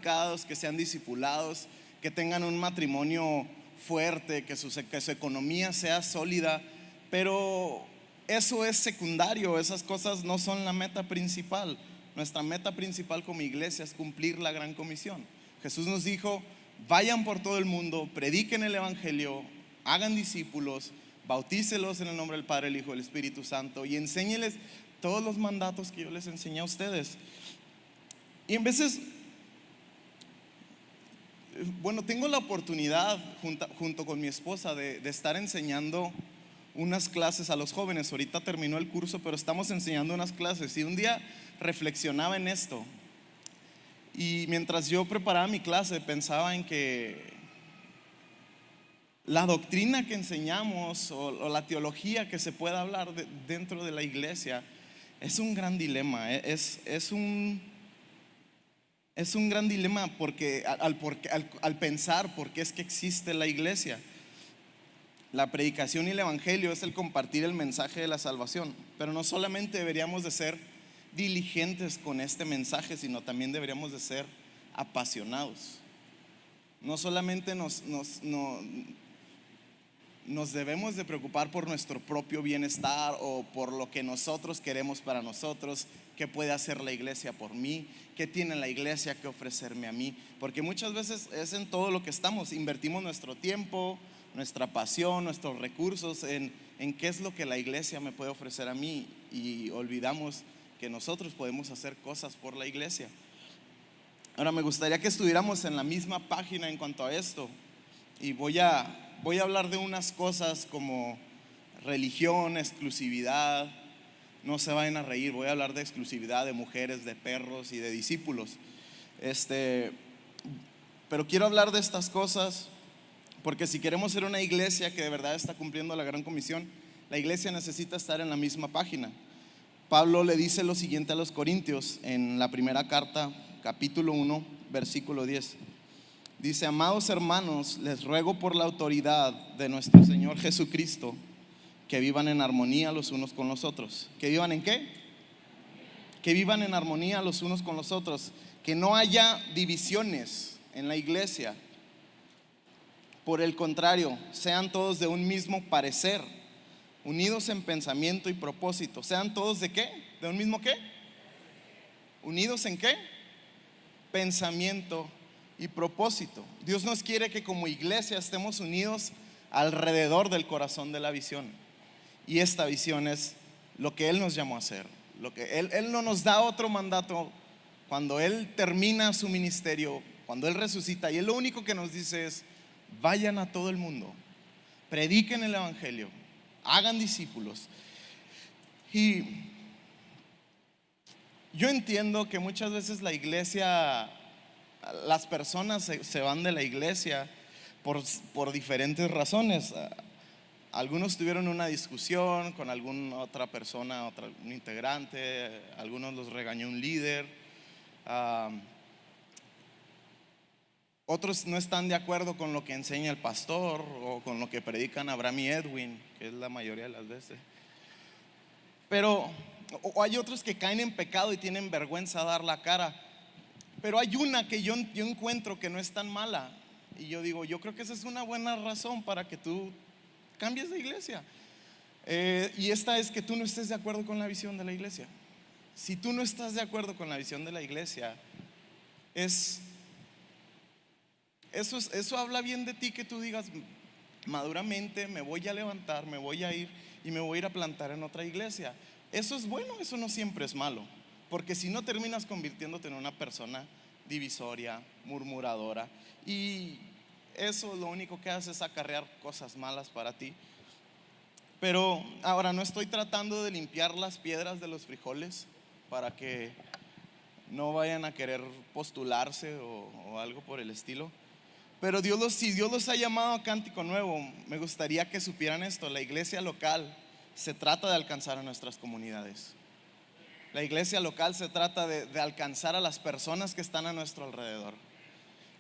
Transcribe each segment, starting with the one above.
santificados, que sean discipulados, que tengan un matrimonio fuerte, que su economía sea sólida, pero eso es secundario, esas cosas no son la meta principal. Nuestra meta principal como iglesia es cumplir la gran comisión. Jesús nos dijo: vayan por todo el mundo, prediquen el evangelio, hagan discípulos, bautícelos en el nombre del Padre, el Hijo y el Espíritu Santo, y enséñeles todos los mandatos que yo les enseñé a ustedes. Y en veces, bueno, tengo la oportunidad junto con mi esposa de estar enseñando unas clases a los jóvenes. Ahorita terminó el curso, pero estamos enseñando unas clases, y un día reflexionaba en esto, y mientras yo preparaba mi clase pensaba en que la doctrina que enseñamos o la teología que se pueda hablar dentro de la iglesia es un gran dilema. Es un gran dilema porque al pensar por qué es que existe la iglesia. La predicación y el evangelio es el compartir el mensaje de la salvación, pero no solamente deberíamos de ser diligentes con este mensaje, sino también deberíamos de ser apasionados. No solamente nos debemos de preocupar por nuestro propio bienestar o por lo que nosotros queremos para nosotros. ¿Qué puede hacer la iglesia por mí? ¿Qué tiene la iglesia que ofrecerme a mí? Porque muchas veces es en todo lo que estamos. Invertimos nuestro tiempo, nuestra pasión, nuestros recursos en qué es lo que la iglesia me puede ofrecer a mí, y olvidamos que nosotros podemos hacer cosas por la iglesia. Ahora me gustaría que estuviéramos en la misma página en cuanto a esto, y voy a hablar de unas cosas como religión, exclusividad. No se vayan a reír, voy a hablar de exclusividad, de mujeres, de perros y de discípulos. Pero quiero hablar de estas cosas porque si queremos ser una iglesia que de verdad está cumpliendo la gran comisión, la iglesia necesita estar en la misma página. Pablo le dice lo siguiente a los Corintios en la primera carta, capítulo 1, versículo 10. Dice: amados hermanos, les ruego por la autoridad de nuestro Señor Jesucristo que vivan en armonía los unos con los otros. ¿Que vivan en qué? Que vivan en armonía los unos con los otros. Que no haya divisiones en la iglesia. Por el contrario, sean todos de un mismo parecer, unidos en pensamiento y propósito. ¿Sean todos de qué? ¿De un mismo qué? ¿Unidos en qué? Pensamiento y propósito. Dios nos quiere que como iglesia estemos unidos alrededor del corazón de la visión. Y esta visión es lo que Él nos llamó a hacer. Lo que Él no nos da otro mandato. Cuando Él termina su ministerio, cuando Él resucita, y Él lo único que nos dice es: vayan a todo el mundo, prediquen el evangelio, hagan discípulos. Y yo entiendo que muchas veces la iglesia, las personas se van de la iglesia por diferentes razones. Algunos tuvieron una discusión con alguna otra persona, un integrante. Algunos los regañó un líder. Otros no están de acuerdo con lo que enseña el pastor o con lo que predican Abraham y Edwin, que es la mayoría de las veces. Pero o hay otros que caen en pecado y tienen vergüenza de dar la cara. Pero hay una que yo encuentro que no es tan mala, y yo digo, yo creo que esa es una buena razón para que tú cambies de iglesia. Y esta es que tú no estés de acuerdo con la visión de la iglesia. Si tú no estás de acuerdo con la visión de la iglesia, eso habla bien de ti, que tú digas maduramente: me voy a levantar, me voy a ir y me voy a ir a plantar en otra iglesia. Eso es bueno, eso no siempre es malo, porque si no terminas convirtiéndote en una persona divisoria, murmuradora, y eso lo único que hace es acarrear cosas malas para ti. Pero ahora, no estoy tratando de limpiar las piedras de los frijoles para que no vayan a querer postularse o algo por el estilo. Pero si Dios los ha llamado a Cántico Nuevo, me gustaría que supieran esto: la iglesia local se trata de alcanzar a nuestras comunidades. La iglesia local se trata de alcanzar a las personas que están a nuestro alrededor.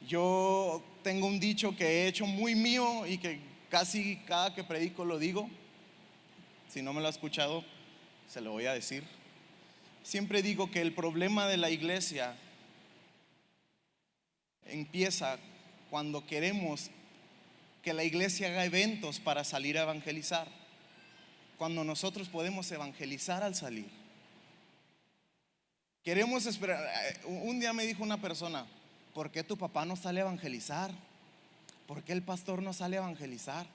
Yo tengo un dicho que he hecho muy mío y que casi cada que predico lo digo. Si no me lo ha escuchado, se lo voy a decir. Siempre digo que el problema de la iglesia empieza cuando queremos que la iglesia haga eventos para salir a evangelizar, cuando nosotros podemos evangelizar al salir. Queremos esperar. Un día me dijo una persona: ¿por qué tu papá no sale a evangelizar? ¿Por qué el pastor no sale a evangelizar?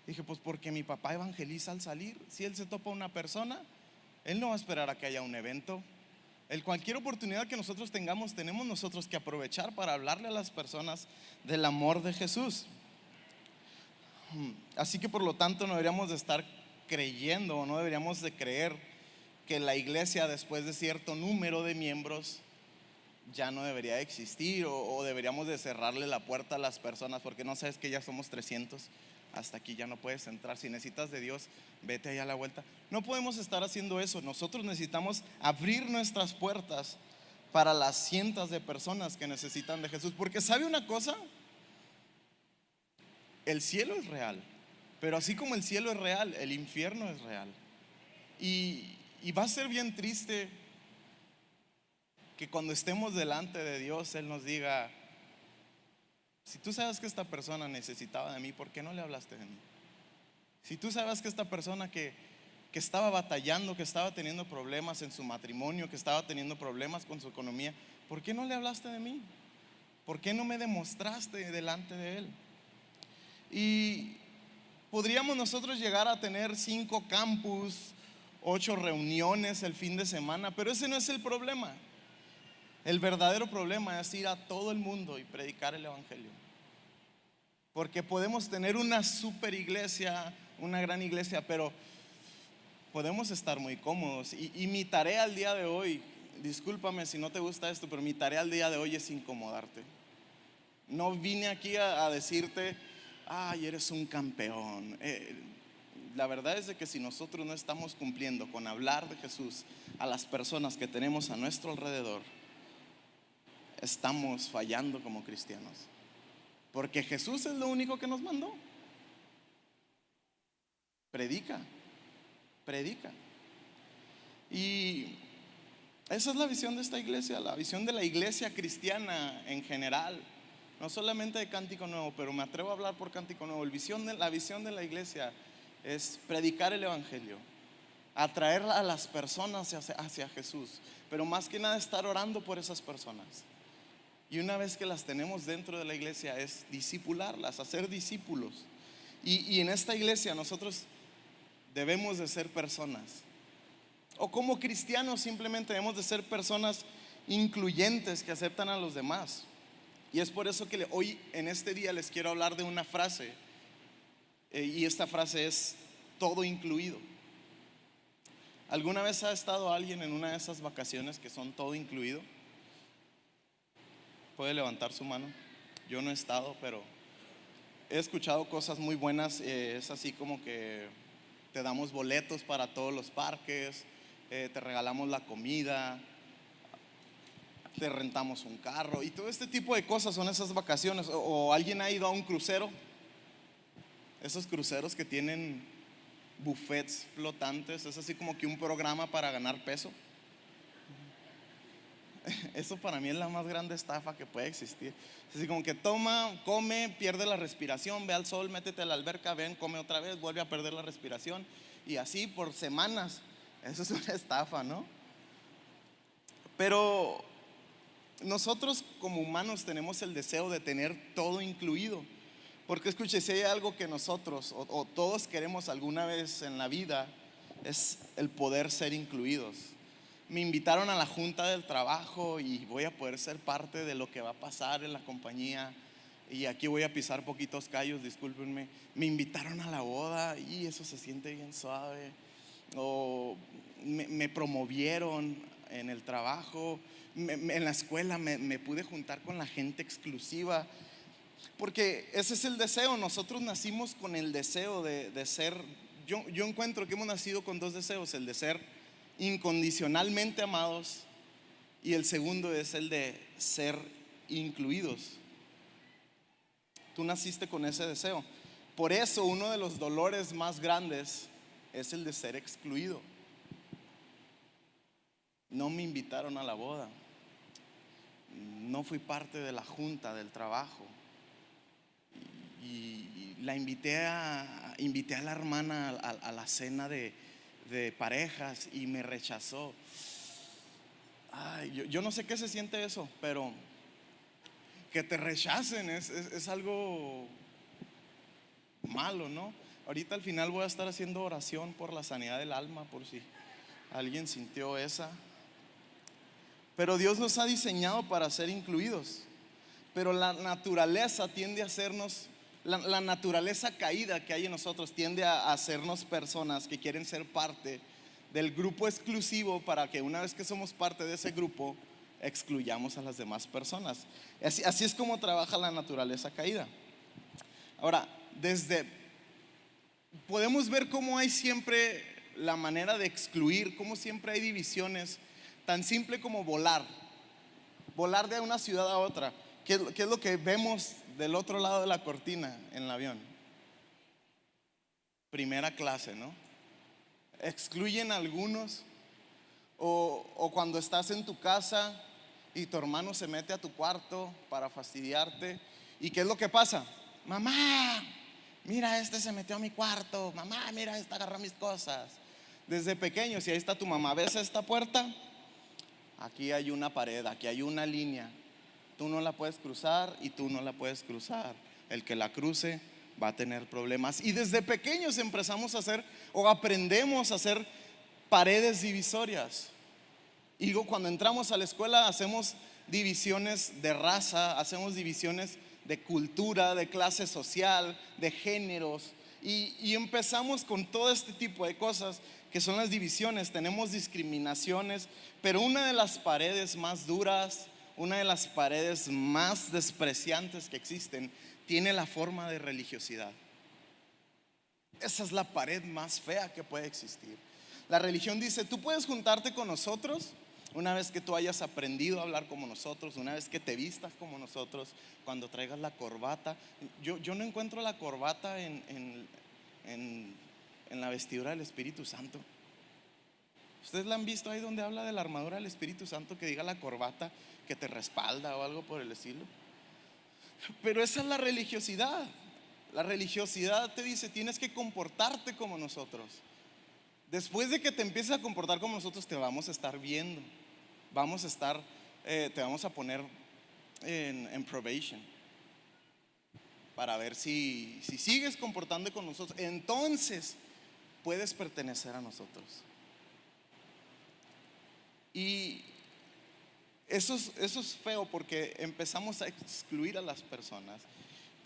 Dije, pues porque mi papá evangeliza al salir. Si él se topa a una persona, él no va a esperar a que haya un evento. Cualquier oportunidad que nosotros tengamos, tenemos nosotros que aprovechar para hablarle a las personas del amor de Jesús. Así que por lo tanto no deberíamos de estar creyendo, o no deberíamos de creer que la iglesia, después de cierto número de miembros, ya no debería existir, o deberíamos de cerrarle la puerta a las personas porque no sabes que ya somos 300, hasta aquí ya no puedes entrar. Si necesitas de Dios, vete allá a la vuelta. No podemos estar haciendo eso. Nosotros necesitamos abrir nuestras puertas para las cientos de personas que necesitan de Jesús, porque ¿sabe una cosa? El cielo es real, pero así como el cielo es real, el infierno es real. Y va a ser bien triste que cuando estemos delante de Dios, Él nos diga: si tú sabes que esta persona necesitaba de mí, ¿por qué no le hablaste de mí? Si tú sabes que esta persona que estaba batallando, que estaba teniendo problemas en su matrimonio, que estaba teniendo problemas con su economía, ¿por qué no le hablaste de mí? ¿Por qué no me demostraste delante de Él? Y podríamos nosotros llegar a tener 5 campus, 8 reuniones el fin de semana, pero ese no es el problema. El verdadero problema es ir a todo el mundo y predicar el evangelio. Porque podemos tener una super iglesia, una gran iglesia, pero podemos estar muy cómodos. Y mi tarea al día de hoy, discúlpame si no te gusta esto, pero mi tarea al día de hoy es incomodarte. No vine aquí a decirte: ay, eres un campeón. La verdad es de que si nosotros no estamos cumpliendo con hablar de Jesús a las personas que tenemos a nuestro alrededor, estamos fallando como cristianos. Porque Jesús es lo único que nos mandó: predica, predica. Y esa es la visión de esta iglesia, la visión de la iglesia cristiana en general. No solamente de Cántico Nuevo, pero me atrevo a hablar por Cántico Nuevo. La visión de la iglesia es predicar el evangelio, atraer a las personas hacia Jesús, pero más que nada estar orando por esas personas. Y una vez que las tenemos dentro de la iglesia, es discipularlas, hacer discípulos. Y en esta iglesia nosotros debemos de ser personas, o como cristianos simplemente debemos de ser personas incluyentes que aceptan a los demás. Y es por eso que hoy en este día les quiero hablar de una frase, y esta frase es: todo incluido. ¿Alguna vez ha estado alguien en una de esas vacaciones que son todo incluido? Puede levantar su mano. Yo no he estado, pero he escuchado cosas muy buenas. Es así como que te damos boletos para todos los parques, te regalamos la comida, te rentamos un carro y todo este tipo de cosas son esas vacaciones. O alguien ha ido a un crucero, esos cruceros que tienen buffets flotantes. Es así como que un programa para ganar peso. Eso para mí es la más grande estafa que puede existir. Es así como que toma, come, pierde la respiración, ve al sol, métete a la alberca, ven, come otra vez, vuelve a perder la respiración, y así por semanas. Eso es una estafa, ¿no? Pero nosotros como humanos tenemos el deseo de tener todo incluido. Porque escuche, si hay algo que nosotros o todos queremos alguna vez en la vida, es el poder ser incluidos. Me invitaron a la junta del trabajo y voy a poder ser parte de lo que va a pasar en la compañía. Y aquí voy a pisar poquitos callos, discúlpenme. Me invitaron a la boda y eso se siente bien suave. O me promovieron en el trabajo, en la escuela me pude juntar con la gente exclusiva. Porque ese es el deseo. Nosotros nacimos con el deseo de ser. Yo encuentro que hemos nacido con 2 deseos: el de ser incondicionalmente amados, y el segundo es el de ser incluidos. Tú naciste con ese deseo. Por eso uno de los dolores más grandes es el de ser excluido. No me invitaron a la boda, no fui parte de la junta del trabajo y la invité a la hermana a la cena de parejas y me rechazó. Ay, yo no sé qué se siente eso, pero que te rechacen es algo malo, ¿no? Ahorita al final voy a estar haciendo oración por la sanidad del alma, por si alguien sintió esa. Pero Dios nos ha diseñado para ser incluidos. Pero la naturaleza tiende a hacernos, la naturaleza caída que hay en nosotros tiende a hacernos personas que quieren ser parte del grupo exclusivo, para que una vez que somos parte de ese grupo excluyamos a las demás personas. Así es como trabaja la naturaleza caída. Ahora, podemos ver cómo hay siempre la manera de excluir, cómo siempre hay divisiones, tan simple como volar de una ciudad a otra. ¿Qué es lo que vemos del otro lado de la cortina en el avión? Primera clase, ¿no? Excluyen a algunos. O cuando estás en tu casa y tu hermano se mete a tu cuarto para fastidiarte. ¿Y qué es lo que pasa? Mamá, mira, este se metió a mi cuarto. Mamá, mira, este agarró mis cosas. Desde pequeños, y ahí está tu mamá. ¿Ves esta puerta? Aquí hay una pared, aquí hay una línea. Tú no la puedes cruzar y tú no la puedes cruzar. El que la cruce va a tener problemas. Y desde pequeños empezamos a hacer, o aprendemos a hacer, paredes divisorias. Y cuando entramos a la escuela hacemos divisiones de raza, hacemos divisiones de cultura, de clase social, de géneros. Y empezamos con todo este tipo de cosas que son las divisiones. Tenemos discriminaciones, pero una de las paredes más duras, una de las paredes más despreciantes que existen, tiene la forma de religiosidad. Esa es la pared más fea que puede existir. La religión dice: tú puedes juntarte con nosotros una vez que tú hayas aprendido a hablar como nosotros, una vez que te vistas como nosotros, cuando traigas la corbata. Yo no encuentro la corbata en la vestidura del Espíritu Santo. ¿Ustedes la han visto ahí donde habla de la armadura del Espíritu Santo, que diga la corbata que te respalda o algo por el estilo? Pero esa es la religiosidad. La religiosidad te dice: tienes que comportarte como nosotros. Después de que te empieces a comportar como nosotros, te vamos a estar viendo. Te vamos a poner en probation para ver si sigues comportando con nosotros, entonces puedes pertenecer a nosotros. Y eso es feo, porque empezamos a excluir a las personas.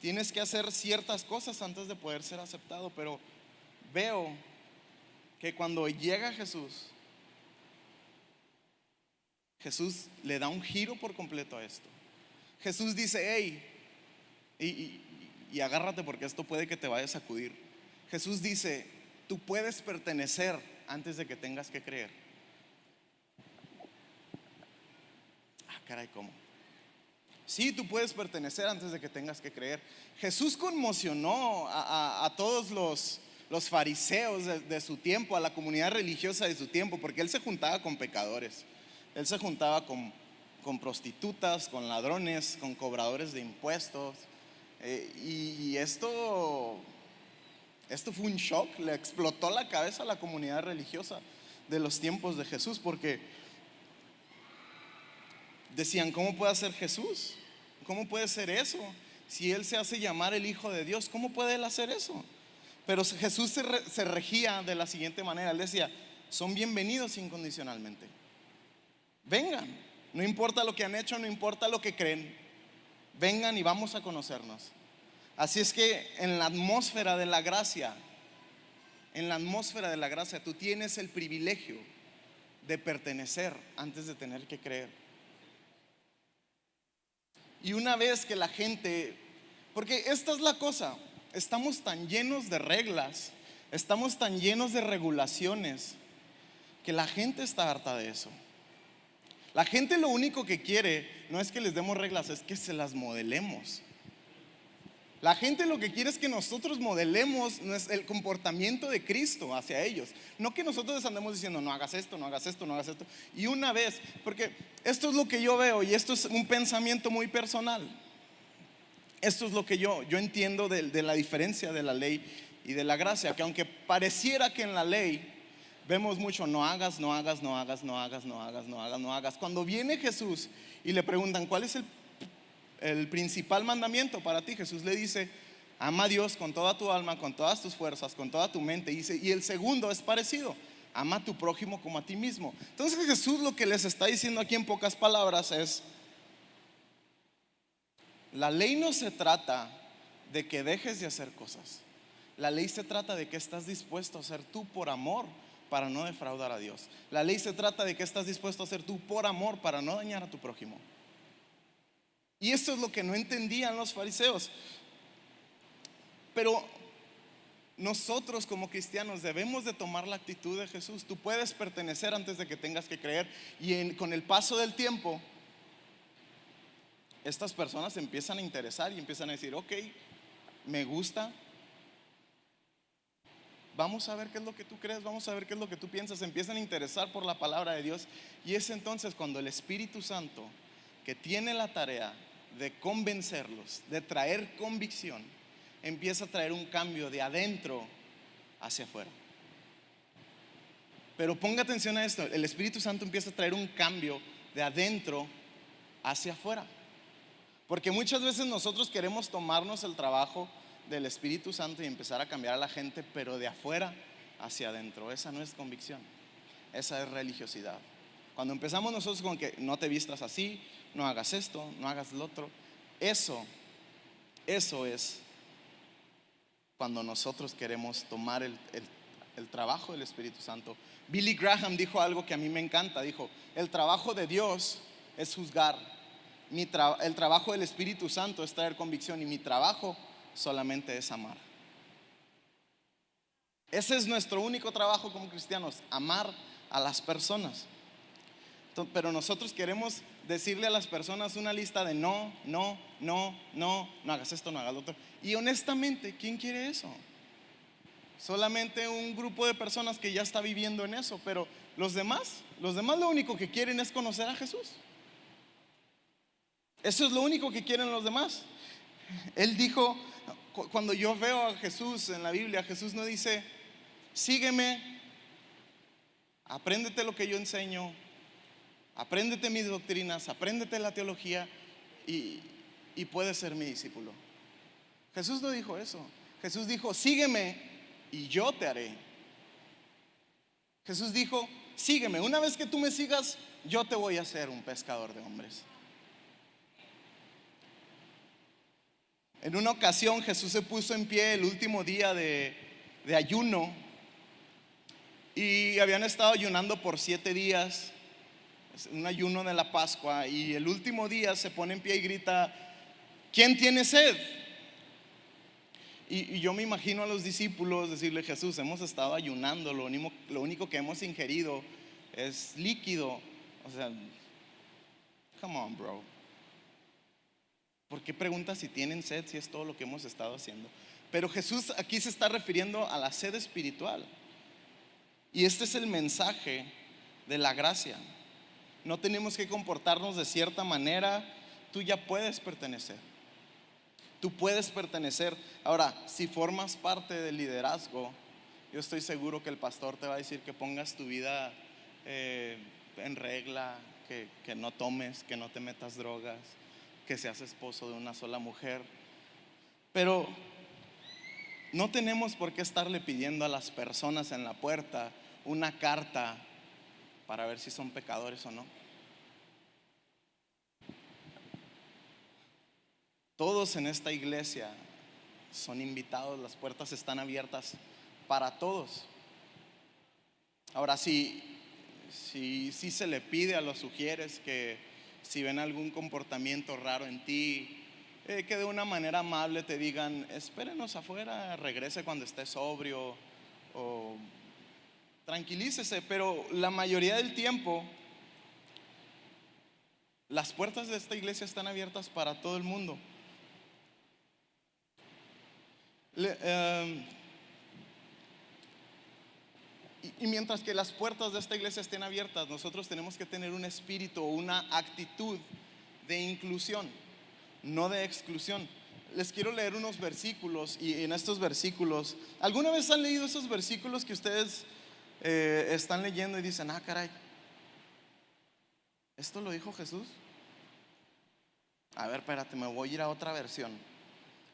Tienes que hacer ciertas cosas antes de poder ser aceptado. Pero veo que cuando llega Jesús le da un giro por completo a esto. Jesús dice: hey, y agárrate, porque esto puede que te vaya a sacudir. Jesús dice: tú puedes pertenecer antes de que tengas que creer. Caray, ¿cómo? Sí, tú puedes pertenecer antes de que tengas que creer. Jesús conmocionó a todos los fariseos de su tiempo, a la comunidad religiosa de su tiempo, porque él se juntaba con pecadores. Él se juntaba con prostitutas, con ladrones, con cobradores de impuestos. Y esto fue un shock. Le explotó la cabeza a la comunidad religiosa de los tiempos de Jesús, porque decían: ¿cómo puede ser Jesús? ¿Cómo puede ser eso? Si él se hace llamar el Hijo de Dios, ¿cómo puede él hacer eso? Pero Jesús se regía de la siguiente manera. Él decía: son bienvenidos incondicionalmente. Vengan, no importa lo que han hecho, no importa lo que creen. Vengan y vamos a conocernos. Así es que en la atmósfera de la gracia, tú tienes el privilegio de pertenecer antes de tener que creer. Y una vez que la gente, porque esta es la cosa, estamos tan llenos de reglas, estamos tan llenos de regulaciones, que la gente está harta de eso. La gente lo único que quiere no es que les demos reglas, es que se las modelemos. La gente lo que quiere es que nosotros modelemos el comportamiento de Cristo hacia ellos. No que nosotros les andemos diciendo, no hagas esto, no hagas esto, no hagas esto. Y una vez, porque esto es lo que yo veo y esto es un pensamiento muy personal. Esto es lo que yo entiendo de la diferencia de la ley y de la gracia. Que aunque pareciera que en la ley vemos mucho, no hagas, no hagas, no hagas, no hagas, no hagas, no hagas, no hagas. Cuando viene Jesús y le preguntan, ¿cuál es el principal mandamiento para ti? Jesús le dice, ama a Dios con toda tu alma, con todas tus fuerzas, con toda tu mente. Y el segundo es parecido, ama a tu prójimo como a ti mismo. Entonces Jesús lo que les está diciendo aquí en pocas palabras es, la ley no se trata de que dejes de hacer cosas. La ley se trata de que estás dispuesto a hacer tú por amor para no defraudar a Dios. La ley se trata de que estás dispuesto a hacer tú por amor para no dañar a tu prójimo. Y esto es lo que no entendían los fariseos. Pero nosotros como cristianos debemos de tomar la actitud de Jesús. Tú puedes pertenecer antes de que tengas que creer. Y con el paso del tiempo, estas personas se empiezan a interesar y empiezan a decir, ok, me gusta. Vamos a ver qué es lo que tú crees, vamos a ver qué es lo que tú piensas. Se empiezan a interesar por la palabra de Dios. Y es entonces cuando el Espíritu Santo, que tiene la tarea de convencerlos, de traer convicción, empieza a traer un cambio de adentro hacia afuera. Pero ponga atención a esto, el Espíritu Santo empieza a traer un cambio de adentro hacia afuera. Porque muchas veces nosotros queremos tomarnos el trabajo del Espíritu Santo y empezar a cambiar a la gente, pero de afuera hacia adentro. Esa no es convicción, esa es religiosidad. Cuando empezamos nosotros con que no te vistas así, no hagas esto, no hagas lo otro, eso es cuando nosotros queremos tomar el trabajo del Espíritu Santo. Billy Graham dijo algo que a mí me encanta. Dijo, el trabajo de Dios es juzgar, el trabajo del Espíritu Santo es traer convicción, y mi trabajo solamente es amar. Ese es nuestro único trabajo como cristianos, amar a las personas. Pero nosotros queremos decirle a las personas una lista de no hagas esto, no hagas lo otro. Y honestamente, ¿quién quiere eso? Solamente un grupo de personas que ya está viviendo en eso. Pero los demás lo único que quieren es conocer a Jesús. Eso es lo único que quieren los demás. Él dijo, cuando yo veo a Jesús en la Biblia, Jesús no dice, sígueme, apréndete lo que yo enseño, apréndete mis doctrinas, apréndete la teología y puedes ser mi discípulo. Jesús no dijo eso. Jesús dijo, sígueme y yo te haré. Jesús dijo, sígueme, una vez que tú me sigas, yo te voy a hacer un pescador de hombres. En una ocasión Jesús se puso en pie el último día de ayuno, y habían estado ayunando por 7 días, un ayuno de la Pascua, y el último día se pone en pie y grita, ¿quién tiene sed? Y yo me imagino a los discípulos decirle, Jesús, hemos estado ayunando, lo único que hemos ingerido es líquido. O sea, come on, bro. ¿Por qué preguntas si tienen sed si es todo lo que hemos estado haciendo? Pero Jesús aquí se está refiriendo a la sed espiritual. Y este es el mensaje de la gracia. No tenemos que comportarnos de cierta manera. Tú ya puedes pertenecer. Tú puedes pertenecer. Ahora, si formas parte del liderazgo, yo estoy seguro que el pastor te va a decir que pongas tu vida en regla, que no tomes, que no te metas drogas, que seas esposo de una sola mujer. Pero no tenemos por qué estarle pidiendo a las personas en la puerta una carta para ver si son pecadores o no. Todos en esta iglesia son invitados, las puertas están abiertas para todos. Ahora, si se le pide a los sugieres que si ven algún comportamiento raro en ti, que de una manera amable te digan, espérenos afuera, regrese cuando esté sobrio, o tranquilícese. Pero la mayoría del tiempo las puertas de esta iglesia están abiertas para todo el mundo. Le- em, y mientras que las puertas de esta iglesia estén abiertas, nosotros tenemos que tener un espíritu o una actitud de inclusión, no de exclusión. Les quiero leer unos versículos y en estos versículos, ¿alguna vez han leído esos versículos que ustedes están leyendo y dicen, ah, caray, ¿esto lo dijo Jesús? A ver, espérate, me voy a ir a otra versión.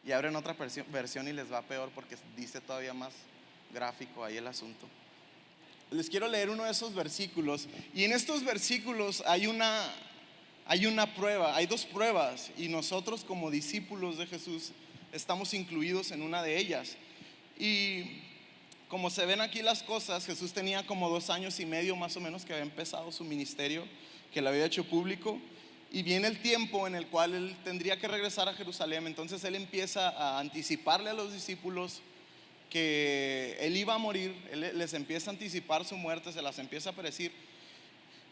Y abren otra versión y les va peor porque dice todavía más gráfico ahí el asunto. Les quiero leer uno de esos versículos. Y en estos versículos hay una prueba, hay dos pruebas. Y nosotros como discípulos de Jesús estamos incluidos en una de ellas. Y como se ven aquí las cosas, Jesús tenía como 2 años y medio más o menos que había empezado su ministerio, que lo había hecho público. Y viene el tiempo en el cual él tendría que regresar a Jerusalén. Entonces él empieza a anticiparle a los discípulos que él iba a morir. Él les empieza a anticipar su muerte, se las empieza a predecir.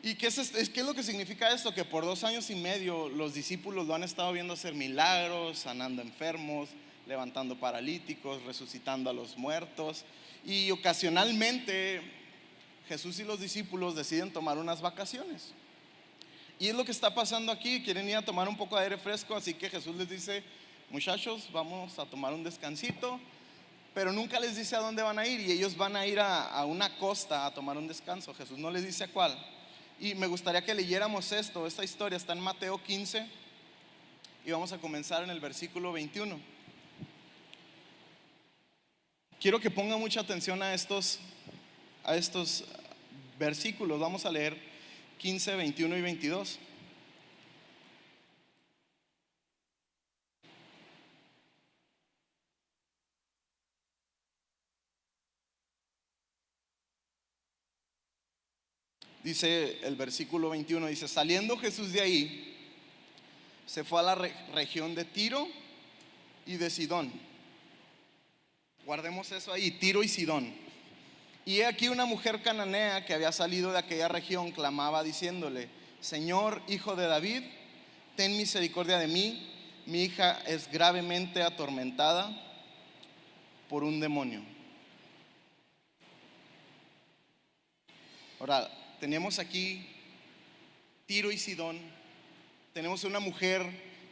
¿Y qué es lo que significa esto? Que por 2 años y medio los discípulos lo han estado viendo hacer milagros, sanando enfermos, levantando paralíticos, resucitando a los muertos. Y ocasionalmente Jesús y los discípulos deciden tomar unas vacaciones. Y es lo que está pasando aquí. Quieren ir a tomar un poco de aire fresco, así que Jesús les dice, muchachos, vamos a tomar un descansito. Pero nunca les dice a dónde van a ir. Y ellos van a ir a una costa a tomar un descanso. Jesús no les dice a cuál. Y me gustaría que leyéramos esto. Esta historia está en Mateo 15 y vamos a comenzar en el versículo 21. Quiero que pongan mucha atención a estos versículos. Vamos a leer 15, 21 y 22. Dice el versículo 21, dice, saliendo Jesús de ahí, se fue a la región de Tiro y de Sidón. Guardemos eso ahí, Tiro y Sidón. Y he aquí una mujer cananea que había salido de aquella región clamaba diciéndole, Señor, hijo de David, ten misericordia de mí, mi hija es gravemente atormentada por un demonio. Ahora, tenemos aquí Tiro y Sidón. Tenemos una mujer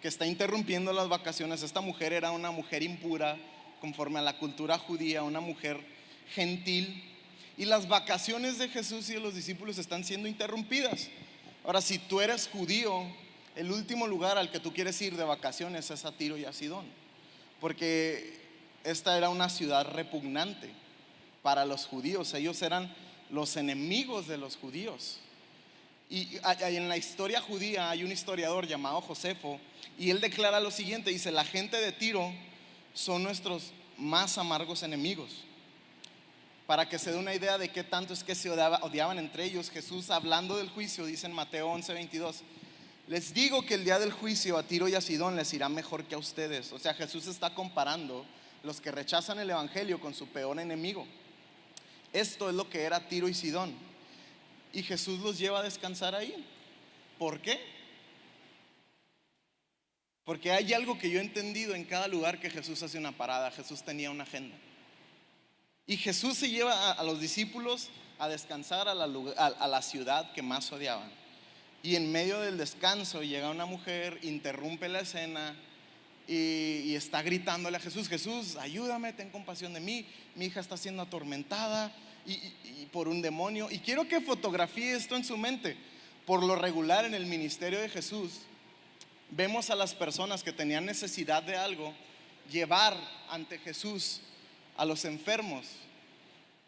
que está interrumpiendo las vacaciones. Esta mujer era una mujer impura conforme a la cultura judía, una mujer gentil. Y las vacaciones de Jesús y de los discípulos están siendo interrumpidas. Ahora, si tú eres judío, el último lugar al que tú quieres ir de vacaciones es a Tiro y a Sidón, porque esta era una ciudad repugnante para los judíos. Ellos eran los enemigos de los judíos. Y en la historia judía hay un historiador llamado Josefo, y él declara lo siguiente, dice, la gente de Tiro son nuestros más amargos enemigos. Para que se dé una idea de qué tanto es que se odiaban entre ellos, Jesús, hablando del juicio, dice en Mateo 11, 22, les digo que el día del juicio a Tiro y a Sidón les irá mejor que a ustedes. O sea, Jesús está comparando los que rechazan el evangelio con su peor enemigo. Esto es lo que era Tiro y Sidón. Y Jesús los lleva a descansar ahí. ¿Por qué? Porque hay algo que yo he entendido en cada lugar que Jesús hace una parada. Jesús tenía una agenda. Y Jesús se lleva a los discípulos a descansar a la ciudad que más odiaban. Y en medio del descanso llega una mujer, interrumpe la escena y está gritándole a Jesús, Jesús, ayúdame, ten compasión de mí, mi hija está siendo atormentada y por un demonio. Y quiero que fotografíe esto en su mente. Por lo regular en el ministerio de Jesús vemos a las personas que tenían necesidad de algo llevar ante Jesús a los enfermos.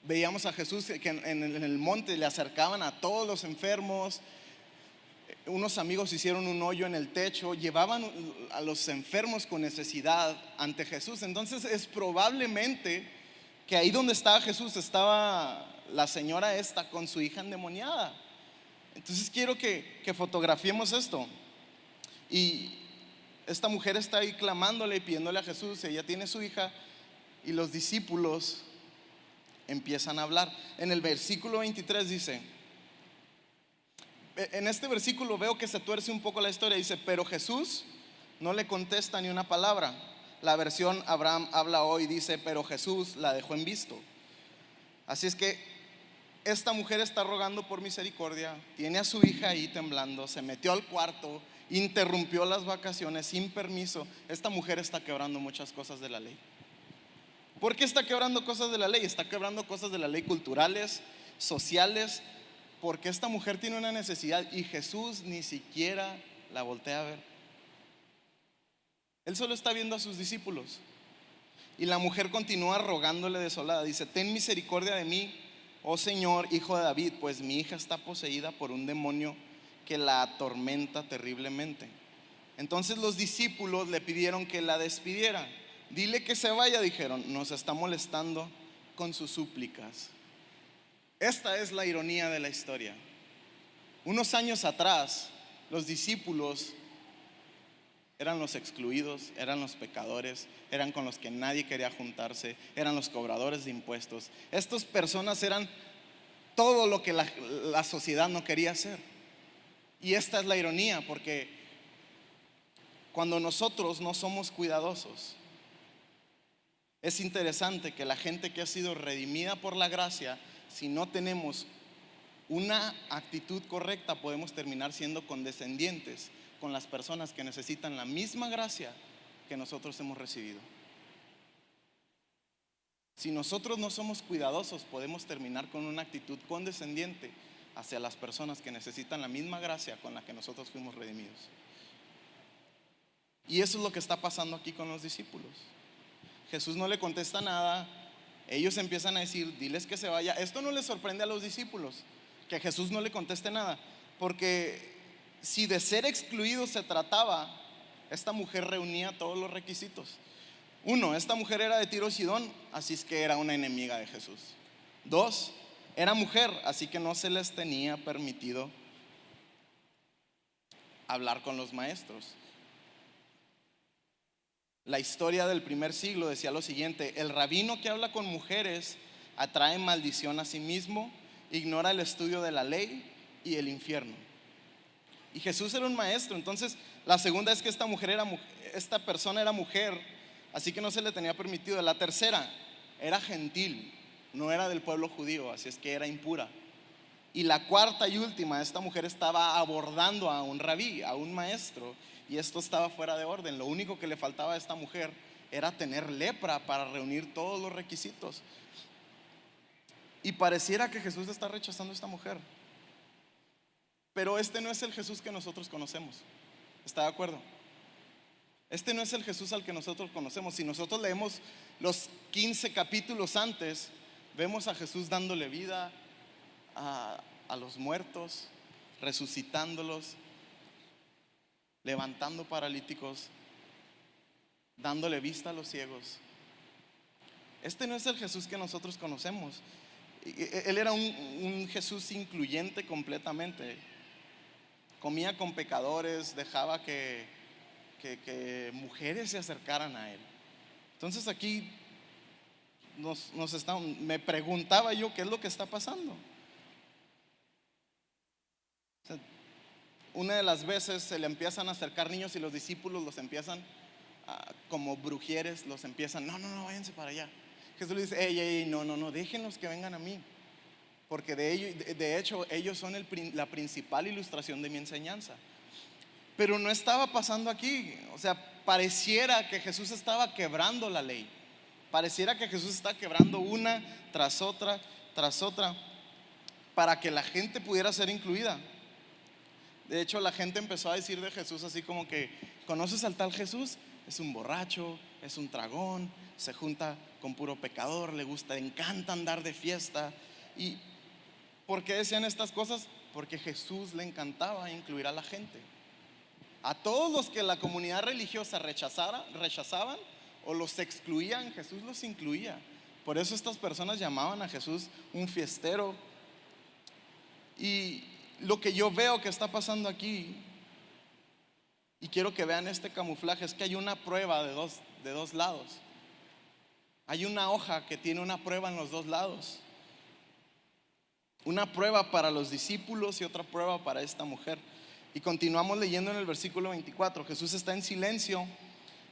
Veíamos a Jesús que en el monte le acercaban a todos los enfermos. Unos amigos hicieron un hoyo en el techo, llevaban a los enfermos con necesidad ante Jesús. Entonces es probablemente que ahí donde estaba Jesús estaba la señora esta con su hija endemoniada. Entonces quiero que fotografiemos esto. Y esta mujer está ahí clamándole y pidiéndole a Jesús. Ella tiene su hija y los discípulos empiezan a hablar. En el versículo 23 dice, en este versículo veo que se tuerce un poco la historia. Dice, pero Jesús no le contesta ni una palabra. La versión Abraham habla hoy dice, pero Jesús la dejó en visto. Así es que esta mujer está rogando por misericordia, tiene a su hija ahí temblando, se metió al cuarto, interrumpió las vacaciones sin permiso. Esta mujer está quebrando muchas cosas de la ley. ¿Por qué está quebrando cosas de la ley? Está quebrando cosas de la ley culturales, sociales, porque esta mujer tiene una necesidad y Jesús ni siquiera la voltea a ver. Él solo está viendo a sus discípulos. Y la mujer continúa rogándole desolada. Dice, ten misericordia de mí, oh Señor, hijo de David, pues mi hija está poseída por un demonio que la atormenta terriblemente. Entonces los discípulos le pidieron que la despidiera. Dile que se vaya, dijeron, nos está molestando con sus súplicas. Esta es la ironía de la historia. Unos años atrás, los discípulos eran los excluidos, eran los pecadores, eran con los que nadie quería juntarse, eran los cobradores de impuestos. Estas personas eran todo lo que la sociedad no quería hacer. Y esta es la ironía, porque cuando nosotros no somos cuidadosos, es interesante que la gente que ha sido redimida por la gracia, si no tenemos una actitud correcta, podemos terminar siendo condescendientes con las personas que necesitan la misma gracia que nosotros hemos recibido. Si nosotros no somos cuidadosos, podemos terminar con una actitud condescendiente hacia las personas que necesitan la misma gracia con la que nosotros fuimos redimidos. Y eso es lo que está pasando aquí con los discípulos. Jesús no le contesta nada. Ellos empiezan a decir, diles que se vaya. Esto no les sorprende a los discípulos, que Jesús no le conteste nada, porque si de ser excluido se trataba, esta mujer reunía todos los requisitos. Uno, esta mujer era de Tiro y Sidón, así es que era una enemiga de Jesús. Dos, era mujer, así que no se les tenía permitido hablar con los maestros. La historia del primer siglo decía lo siguiente: el rabino que habla con mujeres atrae maldición a sí mismo, ignora el estudio de la ley y el infierno. Y Jesús era un maestro. Entonces la segunda es que esta persona era mujer, así que no se le tenía permitido. La tercera, era gentil, no era del pueblo judío, así es que era impura. Y la cuarta y última, esta mujer estaba abordando a un rabí, a un maestro, y esto estaba fuera de orden. Lo único que le faltaba a esta mujer era tener lepra para reunir todos los requisitos. Y pareciera que Jesús está rechazando a esta mujer, pero este no es el Jesús que nosotros conocemos. ¿Está de acuerdo? Este no es el Jesús al que nosotros conocemos. Si nosotros leemos los 15 capítulos antes, vemos a Jesús dándole vida a los muertos, resucitándolos, levantando paralíticos, dándole vista a los ciegos. Este no es el Jesús que nosotros conocemos. Él era un Jesús incluyente completamente. Comía con pecadores, dejaba que mujeres se acercaran a él. Entonces aquí me preguntaba yo, ¿qué es lo que está pasando? O sea, una de las veces se le empiezan a acercar niños y los discípulos los empiezan como brujieres, los empiezan, no, váyanse para allá. Jesús le dice, ey, no, déjenlos que vengan a mí, porque de hecho ellos son la principal ilustración de mi enseñanza. Pero no estaba pasando aquí. O sea, pareciera que Jesús estaba quebrando la ley, pareciera que Jesús está quebrando una tras otra, para que la gente pudiera ser incluida. De hecho, la gente empezó a decir de Jesús así como que, ¿conoces al tal Jesús? Es un borracho, es un tragón, se junta con puro pecador, le encanta andar de fiesta. ¿Y por qué decían estas cosas? Porque Jesús le encantaba incluir a la gente. A todos los que la comunidad religiosa rechazaban o los excluían, Jesús los incluía. Por eso estas personas llamaban a Jesús un fiestero. Y lo que yo veo que está pasando aquí, y quiero que vean este camuflaje, es que hay una prueba de dos lados. Hay una hoja que tiene una prueba en los dos lados. Una prueba para los discípulos y otra prueba para esta mujer. Y continuamos leyendo en el versículo 24. Jesús está en silencio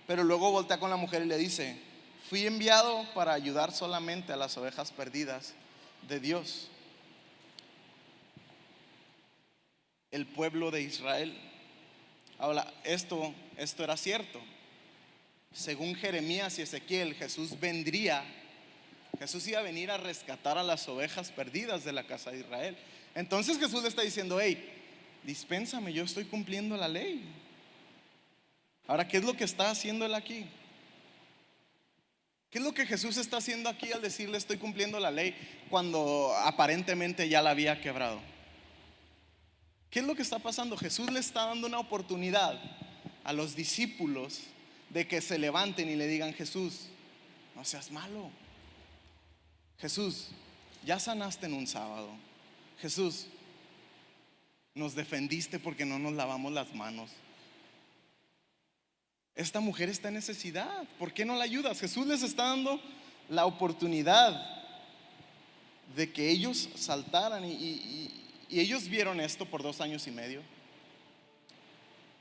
Pero luego voltea con la mujer y le dice: fui enviado para ayudar solamente a las ovejas perdidas de Dios, el pueblo de Israel. Ahora, esto era cierto. Según Jeremías y Ezequiel, Jesús iba a venir a rescatar a las ovejas perdidas de la casa de Israel. Entonces Jesús le está diciendo: hey, dispénsame, yo estoy cumpliendo la ley. Ahora, ¿qué es lo que está haciendo él aquí? ¿Qué es lo que Jesús está haciendo aquí al decirle estoy cumpliendo la ley cuando aparentemente ya la había quebrado? ¿Qué es lo que está pasando? Jesús le está dando una oportunidad a los discípulos de que se levanten y le digan: Jesús, no seas malo. Jesús, ya sanaste en un sábado. Jesús, nos defendiste porque no nos lavamos las manos. Esta mujer está en necesidad, ¿por qué no la ayudas? Jesús les está dando la oportunidad de que ellos saltaran y ellos vieron esto por 2 años y medio,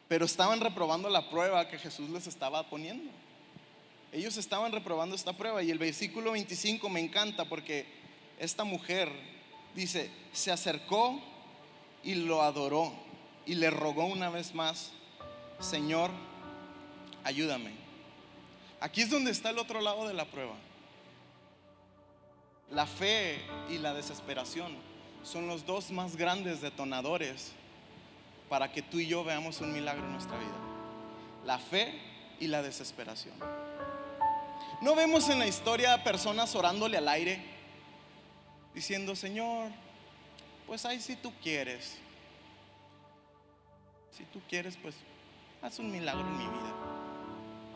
pero estaban reprobando la prueba que Jesús les estaba poniendo. Ellos estaban reprobando esta prueba. Y el versículo 25 me encanta, porque esta mujer dice: se acercó y lo adoró y le rogó una vez más: Señor, ayúdame. Aquí es donde está el otro lado de la prueba. La fe y la desesperación son los dos más grandes detonadores para que tú y yo veamos un milagro en nuestra vida. La fe y la desesperación. No vemos en la historia personas orándole al aire, diciendo: Señor, pues ahí si tú quieres, pues haz un milagro en mi vida.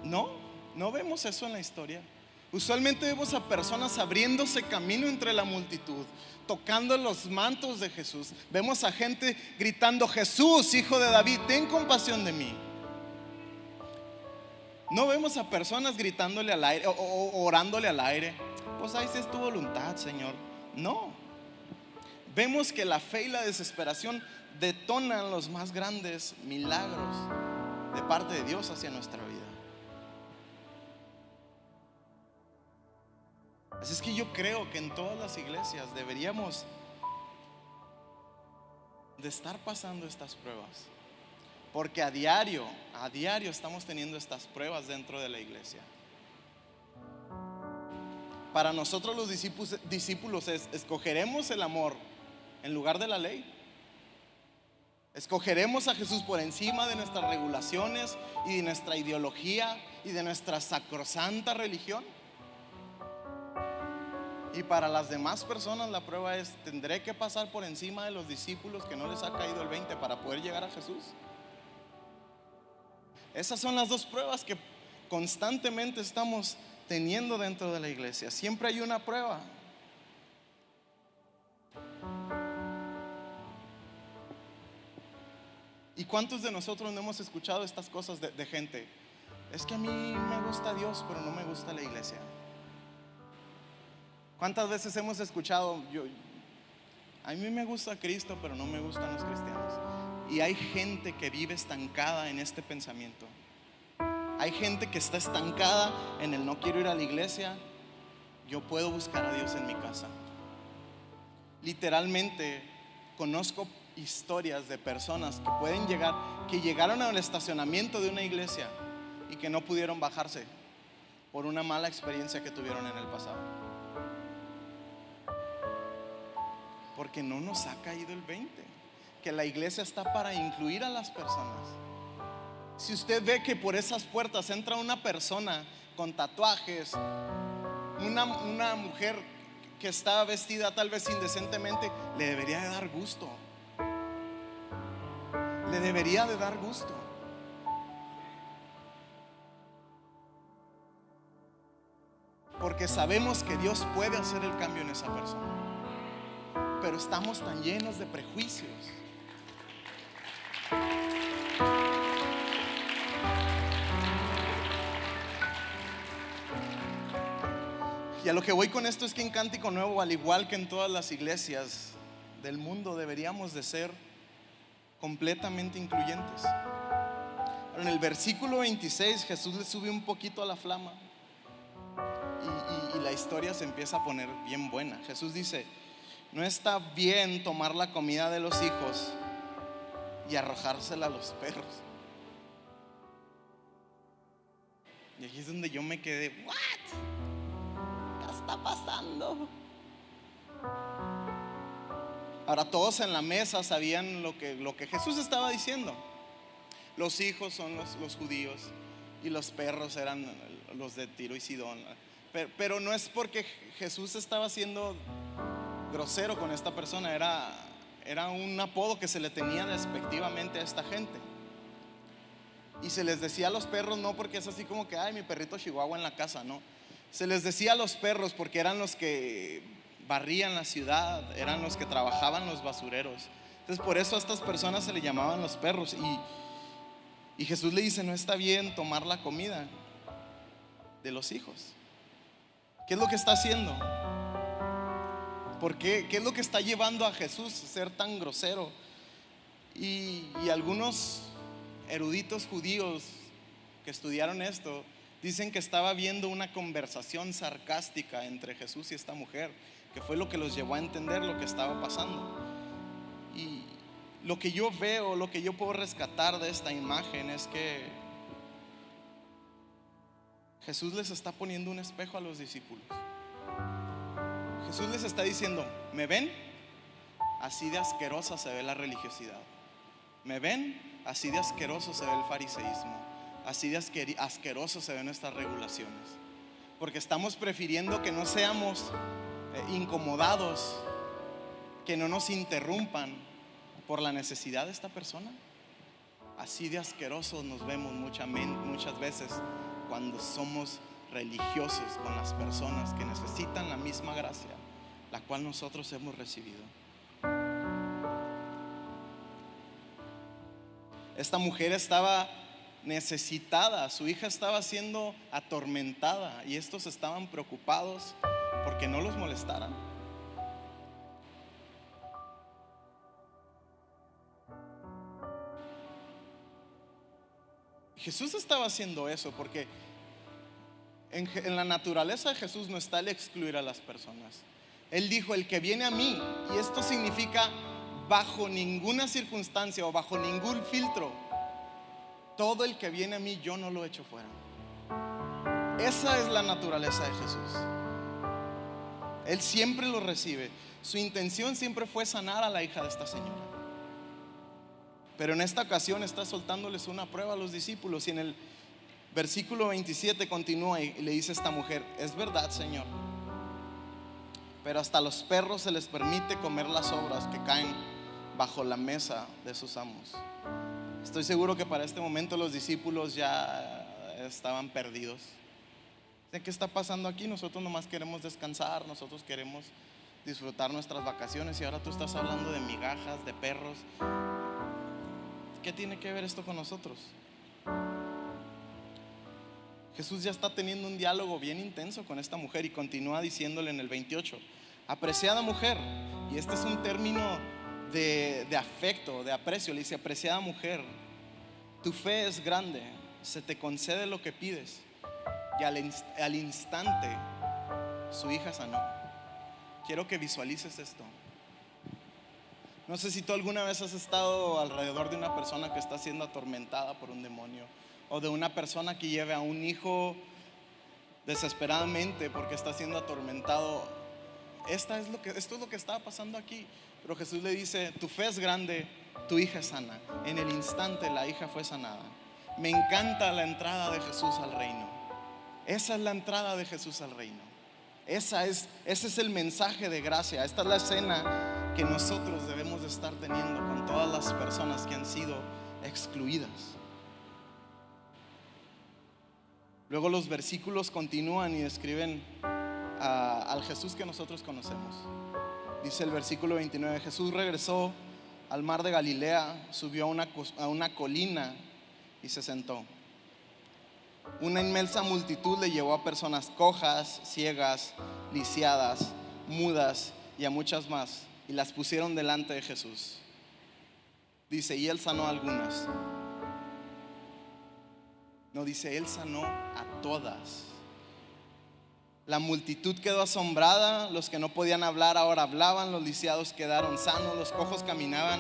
No vemos eso en la historia. Usualmente vemos a personas abriéndose camino entre la multitud, tocando los mantos de Jesús. Vemos a gente gritando: Jesús, hijo de David, ten compasión de mí. No vemos a personas gritándole al aire o orándole al aire: pues ahí sí es tu voluntad, Señor. No. Vemos que la fe y la desesperación detonan los más grandes milagros de parte de Dios hacia nuestra vida. Así es que yo creo que en todas las iglesias deberíamos de estar pasando estas pruebas, porque a diario estamos teniendo estas pruebas dentro de la iglesia. Para nosotros los discípulos escogeremos el amor en lugar de la ley. Escogeremos a Jesús por encima de nuestras regulaciones y de nuestra ideología y de nuestra sacrosanta religión. Y para las demás personas la prueba es: ¿tendré que pasar por encima de los discípulos que no les ha caído el 20 para poder llegar a Jesús? Esas son las dos pruebas que constantemente estamos teniendo dentro de la iglesia. Siempre hay una prueba. ¿Y cuántos de nosotros no hemos escuchado estas cosas de gente? Es que a mí me gusta Dios, pero no me gusta la iglesia. ¿Cuántas veces hemos escuchado: a mí me gusta Cristo, pero no me gustan los cristianos? Y hay gente que vive estancada en este pensamiento. Hay gente que está estancada en el: no quiero ir a la iglesia, yo puedo buscar a Dios en mi casa. Literalmente conozco historias de personas que llegaron al estacionamiento de una iglesia y que no pudieron bajarse por una mala experiencia que tuvieron en el pasado, porque no nos ha caído el 20 que la iglesia está para incluir a las personas. Si usted ve que por esas puertas entra una persona con tatuajes, una mujer que está vestida tal vez indecentemente, le debería de dar gusto. Le debería de dar gusto. Porque sabemos que Dios puede hacer el cambio en esa persona, pero estamos tan llenos de prejuicios. Y a lo que voy con esto es que en Cántico Nuevo, al igual que en todas las iglesias del mundo, deberíamos de ser completamente incluyentes. Pero en el versículo 26 Jesús le sube un poquito a la flama y la historia se empieza a poner bien buena. Jesús dice: no está bien tomar la comida de los hijos y arrojársela a los perros. Y aquí es donde yo me quedé: ¿what? ¿Qué está pasando? Ahora todos en la mesa sabían lo que Jesús estaba diciendo. Los hijos son los judíos y los perros eran los de Tiro y Sidón. Pero no es porque Jesús estaba siendo grosero con esta persona, era un apodo que se le tenía despectivamente a esta gente. Y se les decía a los perros no porque es así como que: ay, mi perrito chihuahua en la casa, no. Se les decía a los perros porque eran los que barrían la ciudad, eran los que trabajaban los basureros. Entonces por eso a estas personas se le llamaban los perros. Y Jesús le dice: no está bien tomar la comida de los hijos. ¿Qué es lo que está haciendo? ¿Por qué? ¿Qué es lo que está llevando a Jesús a ser tan grosero? Y algunos eruditos judíos que estudiaron esto dicen que estaba habiendo una conversación sarcástica entre Jesús y esta mujer, que fue lo que los llevó a entender lo que estaba pasando. Y lo que yo veo, lo que yo puedo rescatar de esta imagen es que Jesús les está poniendo un espejo a los discípulos. Jesús les está diciendo: ¿me ven? Así de asquerosa se ve la religiosidad. ¿Me ven? Así de asqueroso se ve el fariseísmo. Así de asqueroso se ven nuestras regulaciones. Porque estamos prefiriendo que no seamos incomodados, que no nos interrumpan por la necesidad de esta persona. Así de asquerosos nos vemos muchas veces cuando somos religiosos con las personas que necesitan la misma gracia, la cual nosotros hemos recibido. Esta mujer estaba necesitada, su hija estaba siendo atormentada y estos estaban preocupados porque no los molestaran. Jesús estaba haciendo eso porque en la naturaleza de Jesús no está el excluir a las personas. Él dijo: el que viene a mí, y esto significa bajo ninguna circunstancia o bajo ningún filtro, todo el que viene a mí yo no lo echo fuera. Esa es la naturaleza de Jesús. Él siempre lo recibe. Su intención siempre fue sanar a la hija de esta señora, pero en esta ocasión está soltándoles una prueba a los discípulos. Y en el versículo 27 continúa y le dice a esta mujer: es verdad, Señor, pero hasta los perros se les permite comer las sobras que caen bajo la mesa de sus amos. Estoy seguro que para este momento los discípulos ya estaban perdidos. ¿Qué está pasando aquí? Nosotros nomás queremos descansar, nosotros queremos disfrutar nuestras vacaciones, y ahora tú estás hablando de migajas, de perros. ¿Qué tiene que ver esto con nosotros? Jesús ya está teniendo un diálogo bien intenso con esta mujer y continúa diciéndole en el 28: apreciada mujer. Y este es un término de afecto, de aprecio. Le dice: apreciada mujer, tu fe es grande, se te concede lo que pides. Y al instante su hija sanó. Quiero que visualices esto. No sé si tú alguna vez has estado alrededor de una persona que está siendo atormentada por un demonio, o de una persona que lleve a un hijo desesperadamente porque está siendo atormentado. Esto es lo que estaba pasando aquí. Pero Jesús le dice: tu fe es grande, tu hija es sana. En el instante la hija fue sanada. Me encanta la entrada de Jesús al reino. Esa es la entrada de Jesús al reino. Ese es el mensaje de gracia. Esta es la escena que nosotros debemos de estar teniendo con todas las personas que han sido excluidas. Luego los versículos continúan y describen al Jesús que nosotros conocemos. Dice el versículo 29: Jesús regresó al mar de Galilea, subió a una colina y se sentó. Una inmensa multitud le llevó a personas cojas, ciegas, lisiadas, mudas y a muchas más, y las pusieron delante de Jesús. Dice: y él sanó a algunas. No, dice, Él sanó a todas. La multitud quedó asombrada, los que no podían hablar ahora hablaban, los lisiados quedaron sanos, los cojos caminaban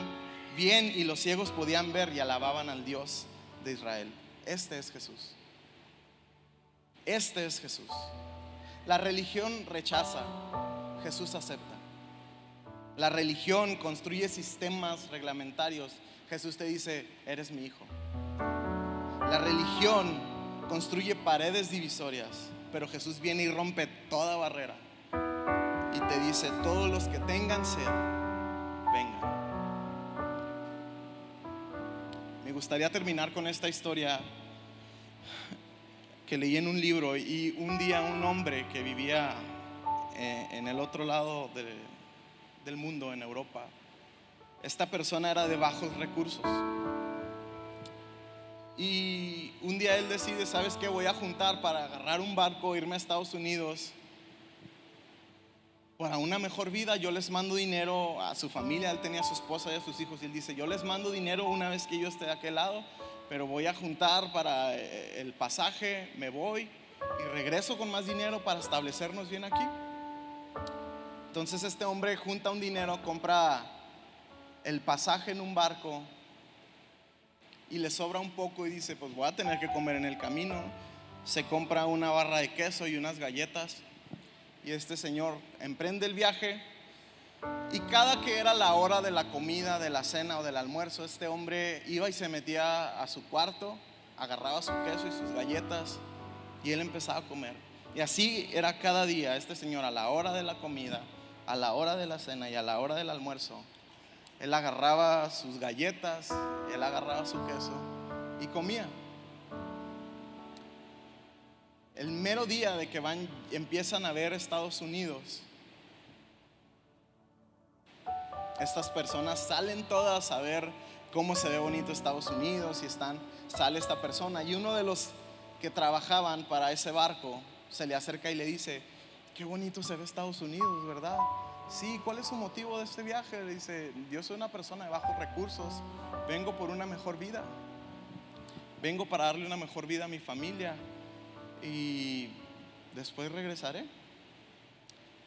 bien y los ciegos podían ver y alababan al Dios de Israel. Este es Jesús. Este es Jesús. La religión rechaza, Jesús acepta. La religión construye sistemas reglamentarios, Jesús te dice, eres mi hijo. La religión construye paredes divisorias, pero Jesús viene y rompe toda barrera y te dice, todos los que tengan sed, vengan. Me gustaría terminar con esta historia que leí en un libro. Y un día un hombre que vivía en el otro lado del mundo, en Europa, esta persona era de bajos recursos. Y un día él decide, ¿sabes qué? Voy a juntar para agarrar un barco, irme a Estados Unidos para una mejor vida. Yo les mando dinero a su familia. Él tenía a su esposa y a sus hijos. Y él dice, yo les mando dinero una vez que yo esté de aquel lado, pero voy a juntar para el pasaje, me voy y regreso con más dinero para establecernos bien aquí. Entonces este hombre junta un dinero, compra el pasaje en un barco y le sobra un poco y dice, pues voy a tener que comer en el camino. Se compra una barra de queso y unas galletas y este señor emprende el viaje. Y cada que era la hora de la comida, de la cena o del almuerzo, este hombre iba y se metía a su cuarto, agarraba su queso y sus galletas y él empezaba a comer. Y así era cada día. Este señor, a la hora de la comida, a la hora de la cena y a la hora del almuerzo, él agarraba sus galletas, él agarraba su queso y comía. El mero día de que empiezan a ver Estados Unidos, estas personas salen todas a ver cómo se ve bonito Estados Unidos y sale esta persona. Y uno de los que trabajaban para ese barco se le acerca y le dice, qué bonito se ve Estados Unidos, ¿verdad? Sí, ¿cuál es su motivo de este viaje? Le dice, yo soy una persona de bajos recursos, vengo por una mejor vida, vengo para darle una mejor vida a mi familia y después regresaré.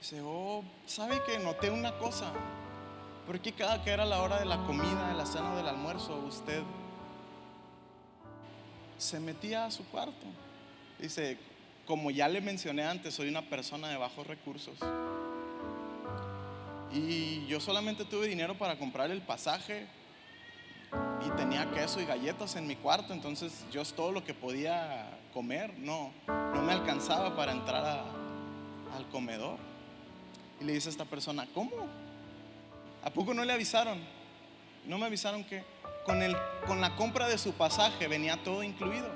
Dice, ¿sabe que noté una cosa? Porque cada que era la hora de la comida, de la cena o del almuerzo, usted se metía a su cuarto? Dice, como ya le mencioné antes, soy una persona de bajos recursos y yo solamente tuve dinero para comprar el pasaje y tenía queso y galletas en mi cuarto. Entonces yo es todo lo que podía comer. No me alcanzaba para entrar al comedor. Y le dice a esta persona, ¿cómo? ¿A poco no le avisaron? No me avisaron que con la compra de su pasaje venía todo incluido.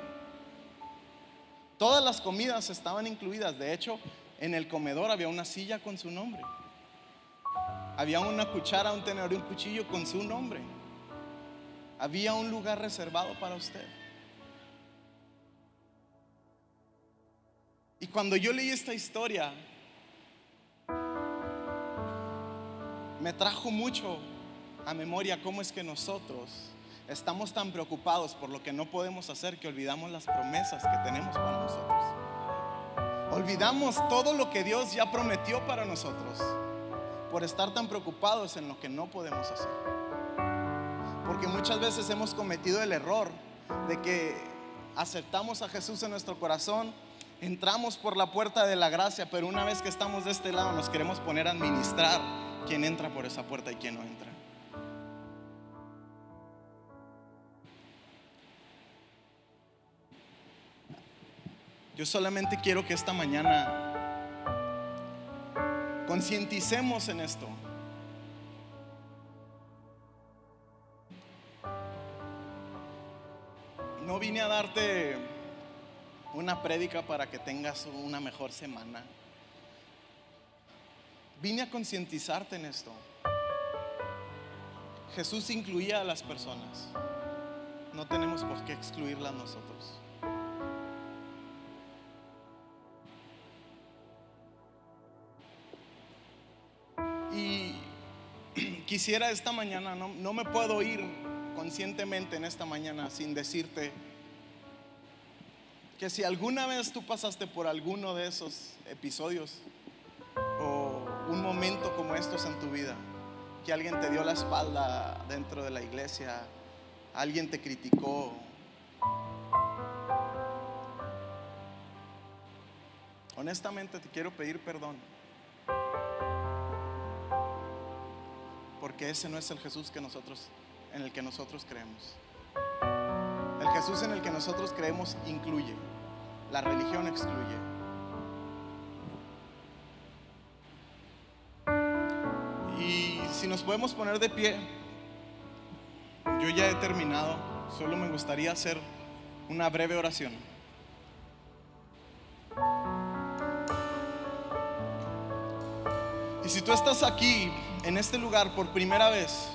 Todas las comidas estaban incluidas. De hecho, en el comedor había una silla con su nombre. Había una cuchara, un tenedor y un cuchillo con su nombre. Había un lugar reservado para usted. Y cuando yo leí esta historia, me trajo mucho a memoria cómo es que nosotros estamos tan preocupados por lo que no podemos hacer que olvidamos las promesas que tenemos para nosotros. Olvidamos todo lo que Dios ya prometió para nosotros por estar tan preocupados en lo que no podemos hacer. Porque muchas veces hemos cometido el error de que aceptamos a Jesús en nuestro corazón, entramos por la puerta de la gracia, pero una vez que estamos de este lado nos queremos poner a administrar quién entra por esa puerta y quién no entra. Yo solamente quiero que esta mañana concienticemos en esto. No vine a darte una prédica para que tengas una mejor semana. Vine a concientizarte en esto. Jesús incluía a las personas. No tenemos por qué excluirlas nosotros. Y quisiera esta mañana, no me puedo ir conscientemente en esta mañana sin decirte que si alguna vez tú pasaste por alguno de esos episodios o un momento como estos en tu vida, que alguien te dio la espalda dentro de la iglesia, alguien te criticó, honestamente te quiero pedir perdón, porque ese no es el Jesús en el que nosotros creemos. El Jesús en el que nosotros creemos incluye, la religión excluye. Y si nos podemos poner de pie, yo ya he terminado, solo me gustaría hacer una breve oración. Y si tú estás aquí en este lugar por primera vez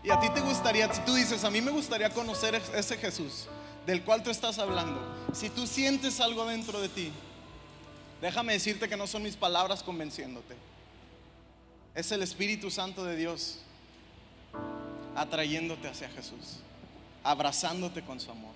y a ti te gustaría, si tú dices, a mí me gustaría conocer ese Jesús del cual tú estás hablando, si tú sientes algo dentro de ti, déjame decirte que no son mis palabras convenciéndote, es el Espíritu Santo de Dios atrayéndote hacia Jesús, abrazándote con su amor.